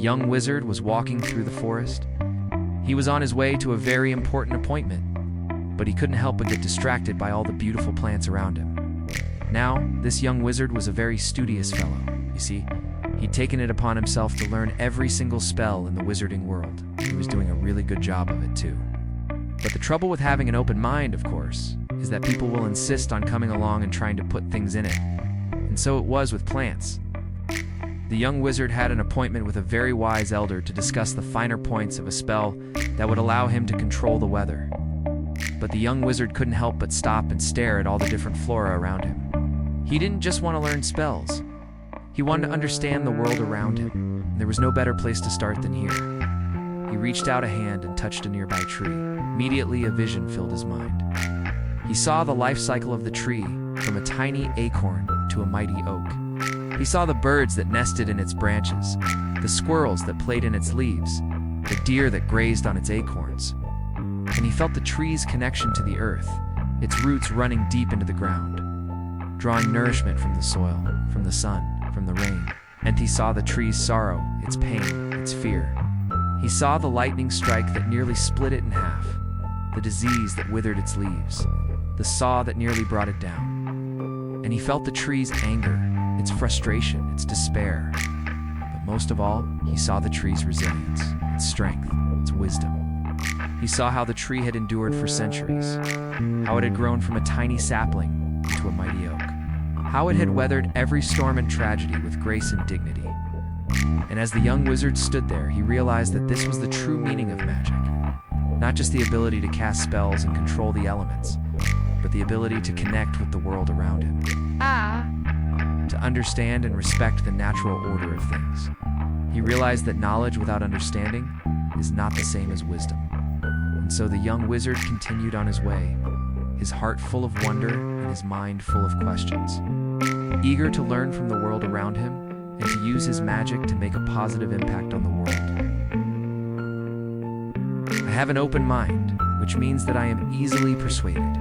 young wizard was walking through the forest. He was on his way to a very important appointment, but he couldn't help but get distracted by all the beautiful plants around him. Now, this young wizard was a very studious fellow. You see, he'd taken it upon himself to learn every single spell in the wizarding world. He was doing a really good job of it too. But the trouble with having an open mind, of course, is that people will insist on coming along and trying to put things in it. And so it was with plants. The young wizard had an appointment with a very wise elder to discuss the finer points of a spell that would allow him to control the weather. But the young wizard couldn't help but stop and stare at all the different flora around him. He didn't just want to learn spells. He wanted to understand the world around him. There was no better place to start than here. He reached out a hand and touched a nearby tree. Immediately, a vision filled his mind. He saw the life cycle of the tree, from a tiny acorn to a mighty oak. He saw the birds that nested in its branches, the squirrels that played in its leaves, the deer that grazed on its acorns. And he felt the tree's connection to the earth, its roots running deep into the ground, drawing nourishment from the soil, from the sun, from the rain. And he saw the tree's sorrow, its pain, its fear. He saw the lightning strike that nearly split it in half, the disease that withered its leaves, the saw that nearly brought it down. And he felt the tree's anger, its frustration, its despair. But most of all, he saw the tree's resilience, its strength, its wisdom. He saw how the tree had endured for centuries, how it had grown from a tiny sapling into a mighty oak, how it had weathered every storm and tragedy with grace and dignity. And as the young wizard stood there, he realized that this was the true meaning of magic. Not just the ability to cast spells and control the elements, but the ability to connect with the world around him. To understand and respect the natural order of things. He realized that knowledge without understanding is not the same as wisdom. And so the young wizard continued on his way, his heart full of wonder and his mind full of questions, eager to learn from the world around him and to use his magic to make a positive impact on the world. I have an open mind, which means that I am easily persuaded.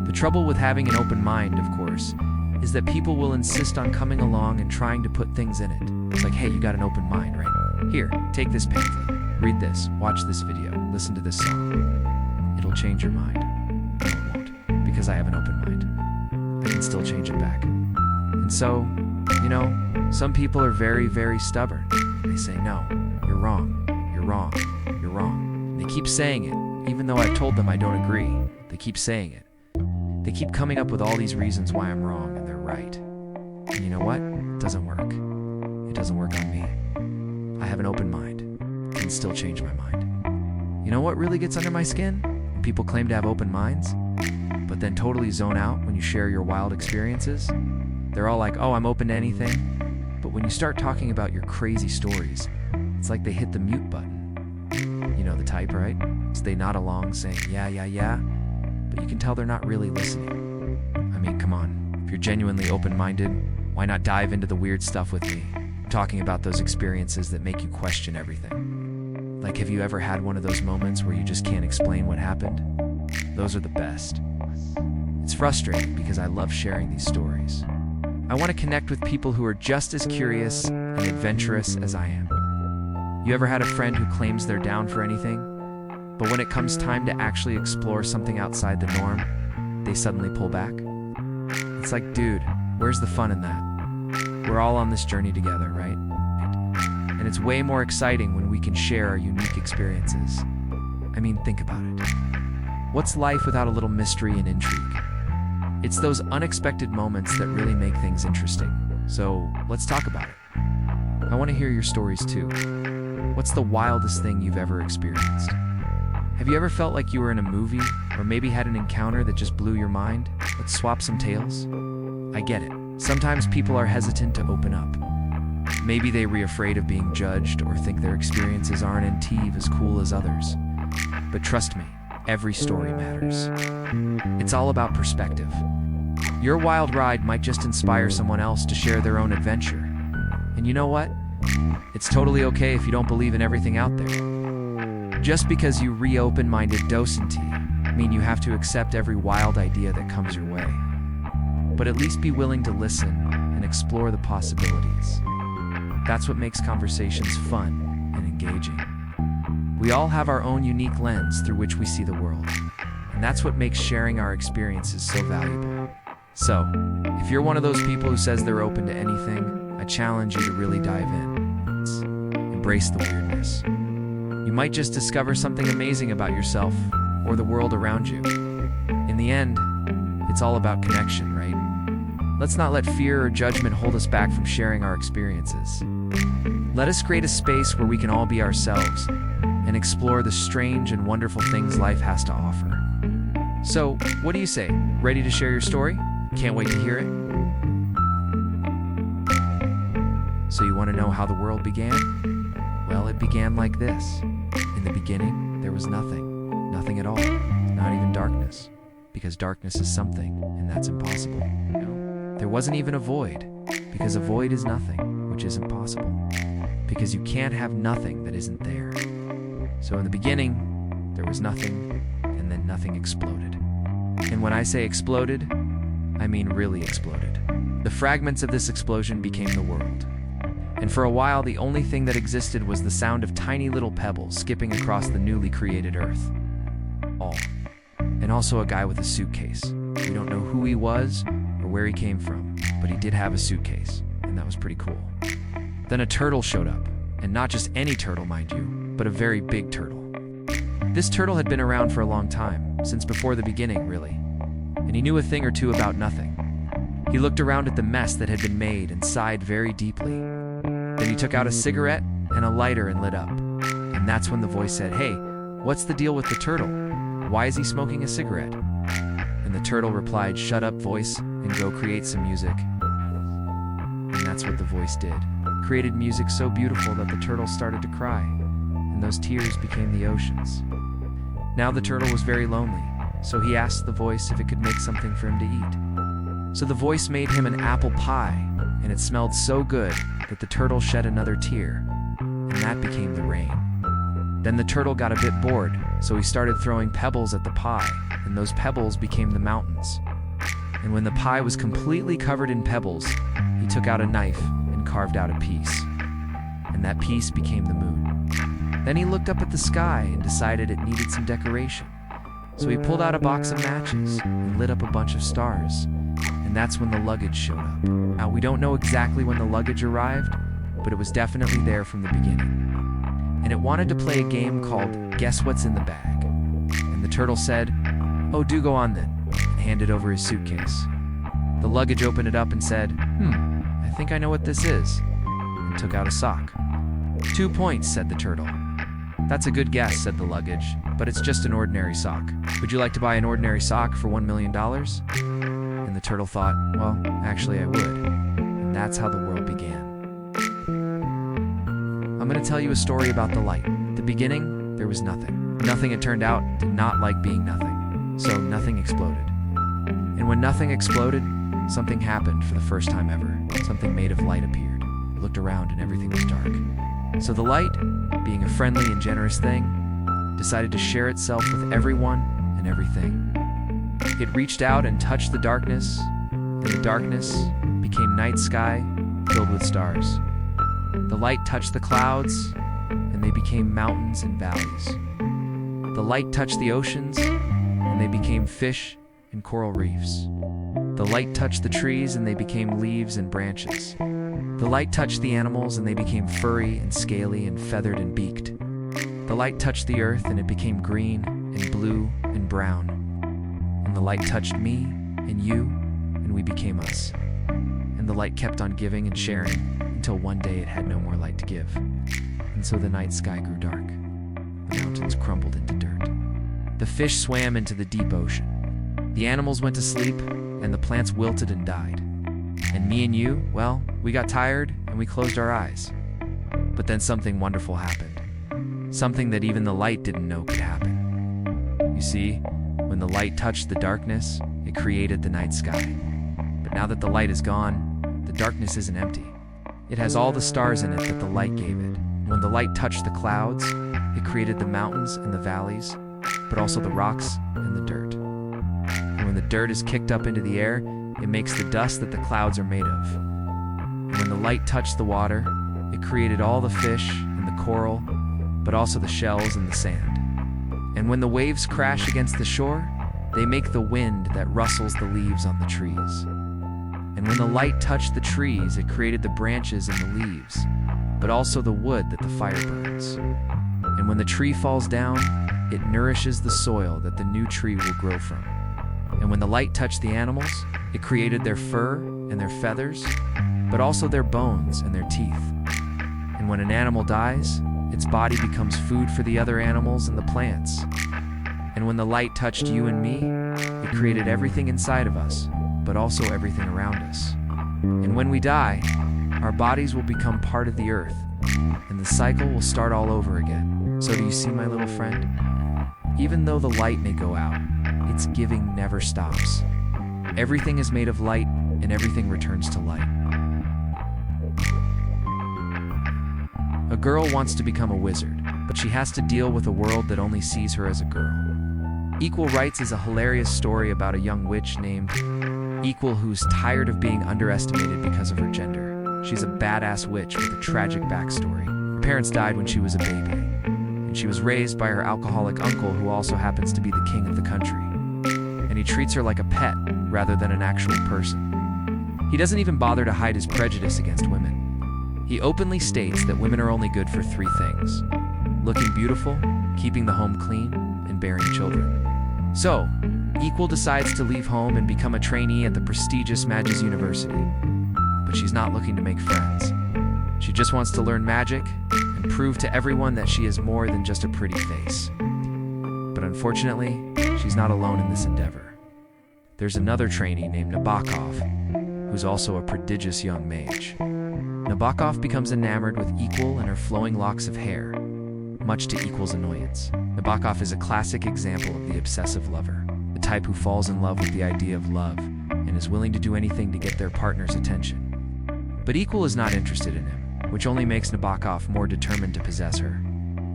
The trouble with having an open mind, of course, is that people will insist on coming along and trying to put things in it. It's like, hey, you got an open mind, right? Here, take this pamphlet, read this, watch this video, listen to this song. It'll change your mind. No, it won't, because I have an open mind. I can still change it back. And so, some people are very, very stubborn. They say, no, you're wrong, you're wrong, you're wrong. They keep saying it, even though I told them I don't agree. They keep saying it. They keep coming up with all these reasons why I'm wrong and they're right. And you know what? It doesn't work. It doesn't work on me. I have an open mind. I can still change my mind. You know what really gets under my skin? When people claim to have open minds, but then totally zone out when you share your wild experiences. They're all like, oh, I'm open to anything. But when you start talking about your crazy stories, it's like they hit the mute button. You know the type, right? So they nod along saying, yeah. But you can tell they're not really listening. I mean, come on. If you're genuinely open-minded, why not dive into the weird stuff with me? I'm talking about those experiences that make you question everything. Like, have you ever had one of those moments where you just can't explain what happened? Those are the best. It's frustrating because I love sharing these stories. I want to connect with people who are just as curious and adventurous as I am. You ever had a friend who claims they're down for anything? But when it comes time to actually explore something outside the norm, they suddenly pull back? It's like, dude, where's the fun in that? We're all on this journey together, right? And it's way more exciting when we can share our unique experiences. I mean, think about it. What's life without a little mystery and intrigue? It's those unexpected moments that really make things interesting. So let's talk about it. I want to hear your stories too. What's the wildest thing you've ever experienced? Have you ever felt like you were in a movie, or maybe had an encounter that just blew your mind? Let's swap some tales. I get it. Sometimes people are hesitant to open up. Maybe they're afraid of being judged or think their experiences aren't as cool as others. But trust me, every story matters. It's all about perspective. Your wild ride might just inspire someone else to share their own adventure. And you know what? It's totally okay if you don't believe in everything out there. Just because you reopen-minded docenti mean you have to accept every wild idea that comes your way. But at least be willing to listen and explore the possibilities. That's what makes conversations fun and engaging. We all have our own unique lens through which we see the world, and that's what makes sharing our experiences so valuable. So, if you're one of those people who says they're open to anything, I challenge you to really dive in. Embrace the weirdness. You might just discover something amazing about yourself or the world around you. In the end, it's all about connection, right? Let's not let fear or judgment hold us back from sharing our experiences. Let us create a space where we can all be ourselves and explore the strange and wonderful things life has to offer. So, what do you say? Ready to share your story? Can't wait to hear it? So you want to know how the world began? Well, it began like this. In the beginning, there was nothing. Nothing at all. Not even darkness. Because darkness is something, and that's impossible. No. There wasn't even a void. Because a void is nothing, which isn't possible. Because you can't have nothing that isn't there. So in the beginning, there was nothing, and then nothing exploded. And when I say exploded, I mean really exploded. The fragments of this explosion became the world. And for a while, the only thing that existed was the sound of tiny little pebbles skipping across the newly created earth. All. And also a guy with a suitcase. We don't know who he was or where he came from, but he did have a suitcase, and that was pretty cool. Then a turtle showed up, and not just any turtle, mind you, but a very big turtle. This turtle had been around for a long time, since before the beginning, really, and he knew a thing or two about nothing. He looked around at the mess that had been made and sighed very deeply. Then he took out a cigarette and a lighter and lit up. And that's when the voice said, "Hey, what's the deal with the turtle? Why is he smoking a cigarette?" And the turtle replied, "Shut up, voice, and go create some music." And that's what the voice did. Created music so beautiful that the turtle started to cry, and those tears became the oceans. Now the turtle was very lonely, so he asked the voice if it could make something for him to eat. So the voice made him an apple pie, and it smelled so good that the turtle shed another tear, and that became the rain. Then the turtle got a bit bored, so he started throwing pebbles at the pie, and those pebbles became the mountains. And when the pie was completely covered in pebbles, he took out a knife and carved out a piece, and that piece became the moon. Then he looked up at the sky and decided it needed some decoration. So he pulled out a box of matches and lit up a bunch of stars, and that's when the luggage showed up. Now, we don't know exactly when the luggage arrived, but it was definitely there from the beginning. And it wanted to play a game called Guess What's in the Bag. And the turtle said, "Oh, do go on then," and handed over his suitcase. The luggage opened it up and said, I think I know what this is," and took out a sock. 2 points, said the turtle. "That's a good guess," said the luggage, "but it's just an ordinary sock. Would you like to buy an ordinary sock for $1 million? And the turtle thought, well, actually I would. And that's how the world began. I'm going to tell you a story about the light. At the beginning, there was nothing. Nothing, it turned out, did not like being nothing. So nothing exploded. And when nothing exploded, something happened for the first time ever. Something made of light appeared. It looked around and everything was dark. So the light, being a friendly and generous thing, decided to share itself with everyone and everything. It reached out and touched the darkness, and the darkness became night sky filled with stars. The light touched the clouds, and they became mountains and valleys. The light touched the oceans, and they became fish and coral reefs. The light touched the trees, and they became leaves and branches. The light touched the animals, and they became furry and scaly and feathered and beaked. The light touched the earth, and it became green and blue and brown. And the light touched me and you, and we became us. And the light kept on giving and sharing until one day it had no more light to give. And so the night sky grew dark. The mountains crumbled into dirt. The fish swam into the deep ocean. The animals went to sleep, and the plants wilted and died. And me and you, well, we got tired and we closed our eyes. But then something wonderful happened. Something that even the light didn't know could happen. You see, when the light touched the darkness, it created the night sky. But now that the light is gone, the darkness isn't empty. It has all the stars in it that the light gave it. When the light touched the clouds, it created the mountains and the valleys, but also the rocks and the dirt. And when the dirt is kicked up into the air, it makes the dust that the clouds are made of. And when the light touched the water, it created all the fish and the coral, but also the shells and the sand. And when the waves crash against the shore, they make the wind that rustles the leaves on the trees. And when the light touched the trees, it created the branches and the leaves, but also the wood that the fire burns. And when the tree falls down, it nourishes the soil that the new tree will grow from. And when the light touched the animals, it created their fur and their feathers, but also their bones and their teeth. And when an animal dies, its body becomes food for the other animals and the plants. And when the light touched you and me, it created everything inside of us, but also everything around us. And when we die, our bodies will become part of the earth, and the cycle will start all over again. So do you see, my little friend? Even though the light may go out, its giving never stops. Everything is made of light, and everything returns to light. A girl wants to become a wizard, but she has to deal with a world that only sees her as a girl. Equal Rites is a hilarious story about a young witch named Equal who's tired of being underestimated because of her gender. She's a badass witch with a tragic backstory. Her parents died when she was a baby, and she was raised by her alcoholic uncle who also happens to be the king of the country. And he treats her like a pet rather than an actual person. He doesn't even bother to hide his prejudice against women. He openly states that women are only good for 3 things: looking beautiful, keeping the home clean, and bearing children. So, Equal decides to leave home and become a trainee at the prestigious Magis University. But she's not looking to make friends. She just wants to learn magic and prove to everyone that she is more than just a pretty face. But unfortunately, she's not alone in this endeavor. There's another trainee named Nabokov, who's also a prodigious young mage. Nabokov becomes enamored with Equal and her flowing locks of hair, much to Equal's annoyance. Nabokov is a classic example of the obsessive lover, the type who falls in love with the idea of love and is willing to do anything to get their partner's attention. But Equal is not interested in him, which only makes Nabokov more determined to possess her.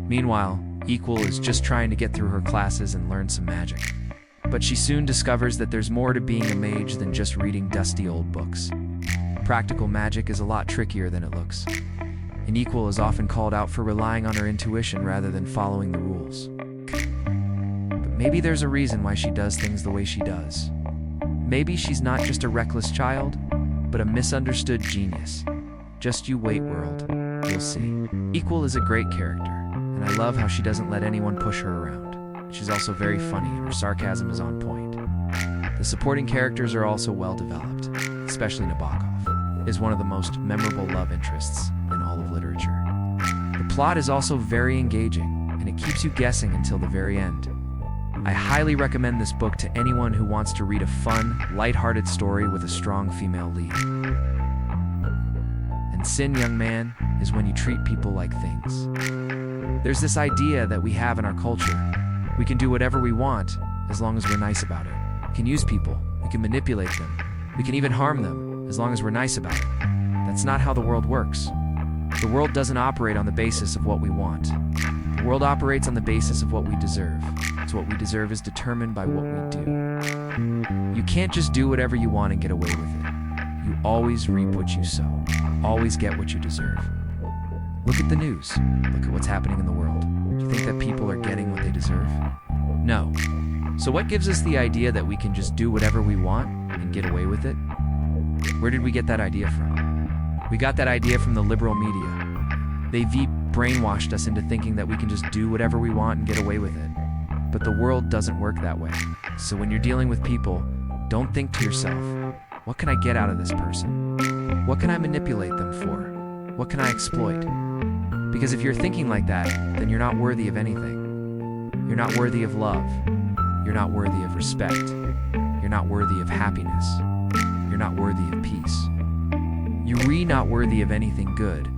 Meanwhile, Equal is just trying to get through her classes and learn some magic. But she soon discovers that there's more to being a mage than just reading dusty old books. Practical magic is a lot trickier than it looks. And Equal is often called out for relying on her intuition rather than following the rules. But maybe there's a reason why she does things the way she does. Maybe she's not just a reckless child, but a misunderstood genius. Just you wait, world. You'll see. Equal is a great character, and I love how she doesn't let anyone push her around. She's also very funny, and her sarcasm is on point. The supporting characters are also well developed, especially Nabokov is one of the most memorable love interests in all of literature. The plot is also very engaging, and it keeps you guessing until the very end. I highly recommend this book to anyone who wants to read a fun, lighthearted story with a strong female lead. And sin, young man, is when you treat people like things. There's this idea that we have in our culture. We can do whatever we want as long as we're nice about it. We can use people, we can manipulate them, we can even harm them as long as we're nice about it. That's not how the world works. The world doesn't operate on the basis of what we want. The world operates on the basis of what we deserve. So what we deserve is determined by what we do. You can't just do whatever you want and get away with it. You always reap what you sow. Always get what you deserve. Look at the news. Look at what's happening in the world. Do you think that people are getting what they deserve? No. So what gives us the idea that we can just do whatever we want and get away with it? Where did we get that idea from? We got that idea from the liberal media. They brainwashed us into thinking that we can just do whatever we want and get away with it. But the world doesn't work that way. So when you're dealing with people, don't think to yourself, what can I get out of this person? What can I manipulate them for? What can I exploit? Because if you're thinking like that, then you're not worthy of anything. You're not worthy of love. You're not worthy of respect. You're not worthy of happiness. You're not worthy of peace. You're not worthy of anything good,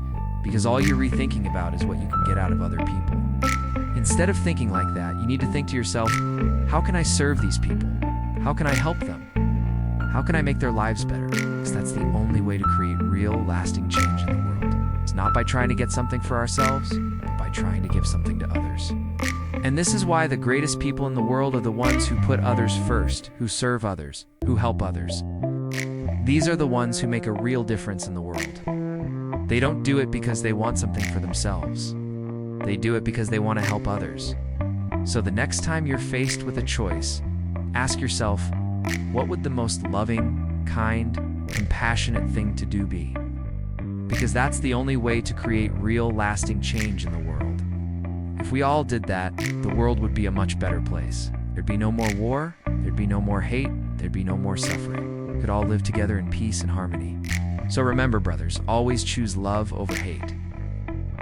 because all you're rethinking about is what you can get out of other people. Instead of thinking like that, you need to think to yourself, how can I serve these people? How can I help them? How can I make their lives better? Because that's the only way to create real, lasting change in the world. It's not by trying to get something for ourselves, but by trying to give something to others. And this is why the greatest people in the world are the ones who put others first, who serve others, who help others. These are the ones who make a real difference in the world. They don't do it because they want something for themselves. They do it because they want to help others. So the next time you're faced with a choice, ask yourself, what would the most loving, kind, compassionate thing to do be? Because that's the only way to create real, lasting change in the world. If we all did that, the world would be a much better place. There'd be no more war, there'd be no more hate, there'd be no more suffering. We could all live together in peace and harmony. So remember, brothers, always choose love over hate.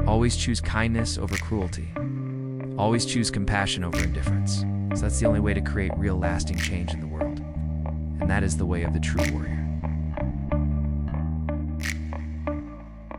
Always choose kindness over cruelty. Always choose compassion over indifference. So that's the only way to create real lasting change in the world. And that is the way of the true warrior.